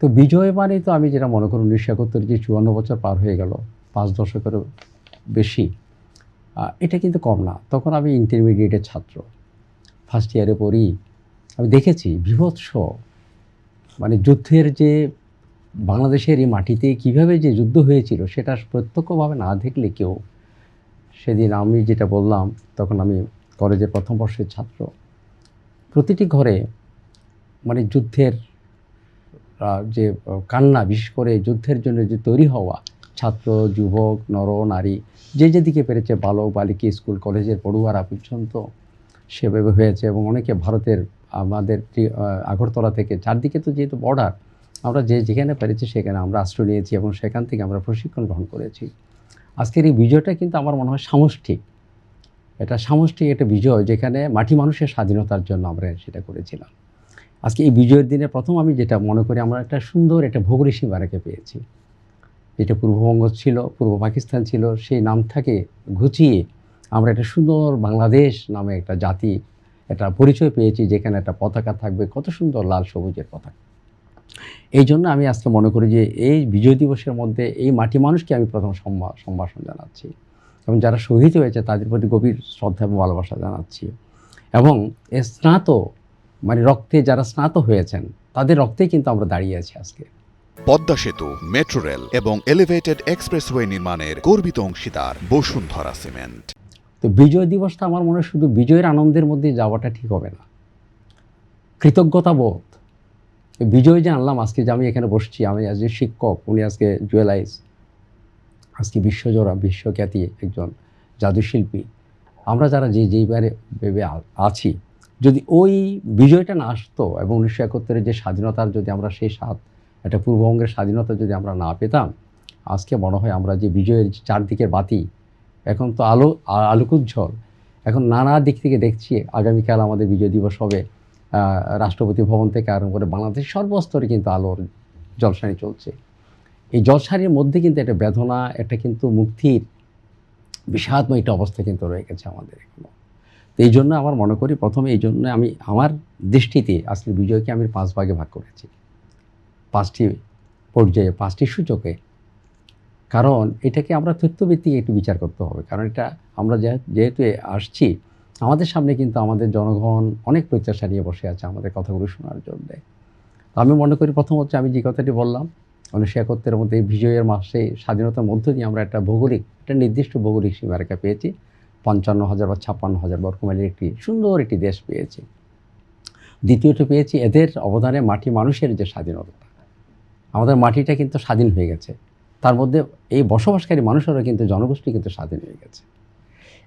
তো বিজয় মানে তো আমি যেটা মনে করি 1971 যে 54 বছর পার হয়ে গেল, 5 দশকেরও বেশি, এটা কিন্তু কম না। তখন আমি ইন্টারমিডিয়েটের ছাত্র, ফার্স্ট ইয়ারে পড়ি। আমি দেখেছি বীভৎস, মানে যুদ্ধের যে বাংলাদেশের এই মাটিতে কীভাবে যে যুদ্ধ হয়েছিল সেটা প্রত্যক্ষভাবে না দেখলে কেউ, সেদিন আমি যেটা বললাম, তখন আমি কলেজের প্রথম বর্ষের ছাত্র, প্রতিটি ঘরে মানে যুদ্ধের যে কান্না, বিশেষ করে যুদ্ধের জন্য যে তৈরি হওয়া ছাত্র, যুবক, নর নারী, যে যেদিকে পেরেছে, বালক বালিকা, স্কুল কলেজের পড়ুয়ারা পর্যন্ত সেভাবে হয়েছে। এবং অনেকে ভারতের, আমাদের আগরতলা থেকে চারদিকে তো যেহেতু বর্ডার, আমরা যেখানে পেরেছি সেখানে আমরা আশ্রয় নিয়েছি এবং সেখান থেকে আমরা প্রশিক্ষণ গ্রহণ করেছি। আজকের এই বিজয়টা কিন্তু আমার মনে হয় সামষ্টিক, এটা সামষ্টিক একটা বিজয়, যেখানে মাটি মানুষের স্বাধীনতার জন্য আমরা সেটা করেছিলাম। আজকে এই বিজয়ের দিনে প্রথম আমি যেটা মনে করি, আমরা একটা সুন্দর একটা ভৌগোলিক সীমারেখা পেয়েছি। এটা পূর্ববঙ্গ ছিল, পূর্ব পাকিস্তান ছিল, সেই নামটাকে ঘুচিয়ে আমরা একটা সুন্দর বাংলাদেশ নামে একটা জাতি, একটা পরিচয় পেয়েছি, যেখানে একটা পতাকা থাকবে, কত সুন্দর লাল সবুজের পতাকা। এই জন্য আমি আজকে মনে করি যে এই বিজয় দিবসের মধ্যে এই মাটি মানুষকে আমি প্রথম সম্ভাষণ জানাচ্ছি এবং যারা শহীদ হয়েছে তাদের প্রতি গভীর শ্রদ্ধা এবং ভালোবাসা জানাচ্ছি। এবং স্নাত, মানে রক্তে যারা স্নাত হয়েছেন তাদের রক্তেই কিন্তু আমরা দাঁড়িয়ে আছি আজকে। পদ্মা সেতু, মেট্রো রেল এবং এলিভেটেড এক্সপ্রেসওয়ে নির্মাণের গর্বিত অংশীদার বসুন্ধরা সিমেন্ট। তো বিজয় দিবসটা আমার মনে হয় শুধু বিজয়ের আনন্দের মধ্যে যাওয়াটা ঠিক হবে না, কৃতজ্ঞতা বোধ। বিজয় যে আনলাম আজকে, যে আমি এখানে বসছি, আমি আজকে শিক্ষক, উনি আজকে জুয়েলাইজ, আজকে বিশ্বজোড়া বিশ্বখ্যাতি একজন জাদুশিল্পী, আমরা যারা যেইবারে ভেবে আছি, যদি ওই বিজয়টা না আসতো এবং 1971 যে স্বাধীনতার যদি আমরা সেই স্বাদ, একটা পূর্ববঙ্গের স্বাধীনতা যদি আমরা না পেতাম, আজকে মনে হয় আমরা যে বিজয়ের চারদিকের বাতি, এখন তো আলোকোজ্জ্বল, এখন নানা দিক থেকে দেখছি আগামীকাল আমাদের বিজয় দিবস হবে, রাষ্ট্রপতি ভবন থেকে আরম্ভ করে বাংলাদেশের সর্বস্তরে কিন্তু আলোর জলসানি চলছে। এই জলসানির মধ্যে কিন্তু একটা বেদনা, একটা কিন্তু মুক্তির বিষাদময় একটা অবস্থা কিন্তু রয়ে গেছে আমাদের এখনও। তো এই জন্য আমার মনে করি, প্রথমে এই জন্য আমি আমার দৃষ্টিতে আজকের বিজয়কে আমি 5 ভাগে ভাগ করেছি, 5টি পর্যায়ে, 5টি সূচকে। কারণ এটাকে আমরা তথ্যভিত্তিক একটু বিচার করতে হবে, কারণ এটা আমরা যেহেতু আসছি, আমাদের সামনে কিন্তু আমাদের জনগণ অনেক প্রত্যাশা নিয়ে বসে আছে আমাদের কথাগুলো শোনার জন্যে। আমি মনে করি প্রথম হচ্ছে আমি যে কথাটি বললাম, 1971 মধ্যে এই বিজয়ের মাসে স্বাধীনতার মধ্য দিয়ে আমরা একটা নির্দিষ্ট ভৌগোলিক সীমারেখা পেয়েছি, 55,000 বা 56,000 বর্গমাইলের একটি সুন্দর একটি দেশ পেয়েছি। দ্বিতীয়ত পেয়েছি এদের অবদানে মাটি মানুষের যে স্বাধীনতা, আমাদের মাটিটা কিন্তু স্বাধীন হয়ে গেছে, তার মধ্যে এই বসবাসকারী মানুষেরও কিন্তু জনগোষ্ঠী কিন্তু স্বাধীন হয়ে গেছে।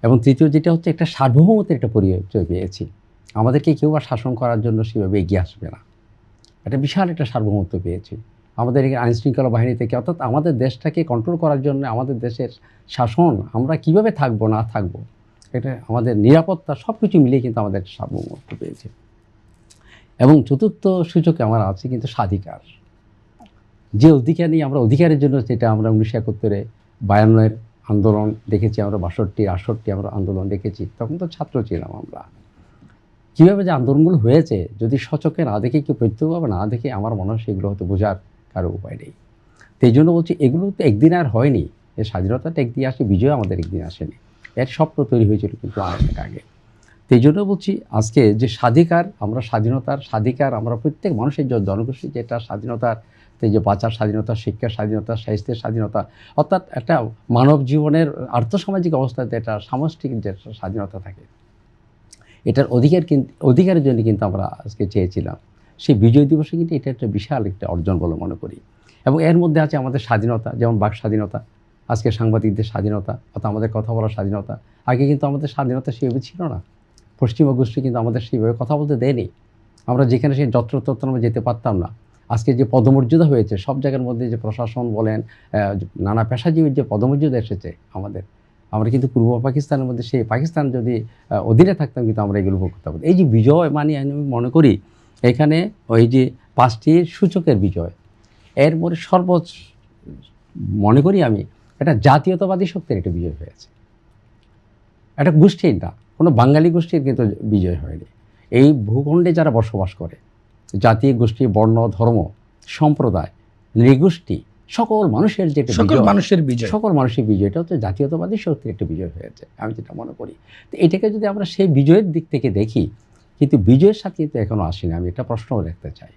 এবং তৃতীয় যেটা হচ্ছে একটা সার্বভৌমত্বের একটা পরিচয় পেয়েছি, আমাদেরকে কেউ আর শাসন করার জন্য সেভাবে এগিয়ে আসবে না, একটা বিশাল একটা সার্বভৌমত্ব পেয়েছি আমাদের এই আইনশৃঙ্খলা বাহিনী থেকে। অর্থাৎ আমাদের দেশটাকে কন্ট্রোল করার জন্য আমাদের দেশের শাসন আমরা কিভাবে থাকবো না থাকবো, এটা আমাদের নিরাপত্তা, সব কিছু মিলিয়ে কিন্তু আমাদের একটা সার্বভৌমত্ব পেয়েছে। এবং চতুর্থ সূচকে আমার আছে কিন্তু স্বাধিকার, যে অধিকার নিয়ে আমরা অধিকারের জন্য, যেটা আমরা 1971 52 আন্দোলন দেখেছি, আমরা 62 68 আমরা আন্দোলন দেখেছি, তখন তো ছাত্র ছিলাম আমরা। কীভাবে যে আন্দোলনগুলো হয়েছে যদি সচক্ষে না দেখে, কেউ প্রত্যক্ষভাবে না দেখে, আমার মনে হয় সেগুলো হয়তো বোঝার কারো উপায় নেই। তো এই জন্য বলছি, এগুলো তো একদিন আর হয়নি, এই স্বাধীনতাটা একদিন আসে, বিজয় আমাদের একদিন আসেনি, এর স্বপ্ন তৈরি হয়েছিল কিন্তু অনেক আগে। তো এই জন্য বলছি আজকে যে স্বাধিকার, আমরা স্বাধিকার আমরা প্রত্যেক মানুষের জনগোষ্ঠী, যেটা স্বাধীনতার, যে বাঁচার স্বাধীনতা, শিক্ষার স্বাধীনতা, স্বাস্থ্যের স্বাধীনতা, অর্থাৎ একটা মানব জীবনের আর্থসামাজিক অবস্থাতে একটা সামষ্টিক যে স্বাধীনতা থাকে, এটার অধিকারের জন্য কিন্তু আমরা আজকে চেয়েছিলাম। সেই বিজয় দিবসে কিন্তু এটা একটা বিশাল একটা অর্জন বলে মনে করি। এবং এর মধ্যে আছে আমাদের স্বাধীনতা, যেমন বাক স্বাধীনতা, আজকে সাংবাদিকদের স্বাধীনতা, অর্থাৎ আমাদের কথা বলার স্বাধীনতা। আগে কিন্তু আমাদের স্বাধীনতা সেভাবে ছিল না, পশ্চিমা গোষ্ঠী কিন্তু আমাদের সেইভাবে কথা বলতে দেয়নি, আমরা যেখানে সেই যত্রতত্র আমরা যেতে পারতাম না। আজকে যে পদমর্যাদা হয়েছে সব জায়গার মধ্যে, যে প্রশাসন বলেন, নানা পেশাজীবীর যে পদমর্যাদা এসেছে আমরা কিন্তু পূর্ব পাকিস্তানের মধ্যে, সেই পাকিস্তান যদি অধীনে থাকতাম কিন্তু আমরা এগুলো ভোগ করতাম। এই যে বিজয় মানে আমি মনে করি এখানে ওই যে 5টি সূচকের বিজয়, এর মধ্যে সর্বোচ্চ মনে করি আমি এটা জাতীয়তাবাদী শক্তির একটা বিজয় হয়েছে, একটা গোষ্ঠীর না, কোনো বাঙালি গোষ্ঠীর কিন্তু বিজয় হয়নি। এই ভূখণ্ডে যারা বসবাস করে, জাতি, গোষ্ঠী, বর্ণ, ধর্ম, সম্প্রদায়, নৃগোষ্ঠী, সকল মানুষের যে একটা সকল বিজয়, মানুষের বিজয়। সকল মানুষের বিজয়টা হচ্ছে জাতীয়তাবাদী শক্তির একটা বিজয় হয়েছে, আমি যেটা মনে করি। তো এটাকে যদি আমরা সেই বিজয়ের দিক থেকে দেখি, কিন্তু বিজয়ের সাথে তো এখনো আসিনি, আমি এটা প্রশ্নও রাখতে চাই।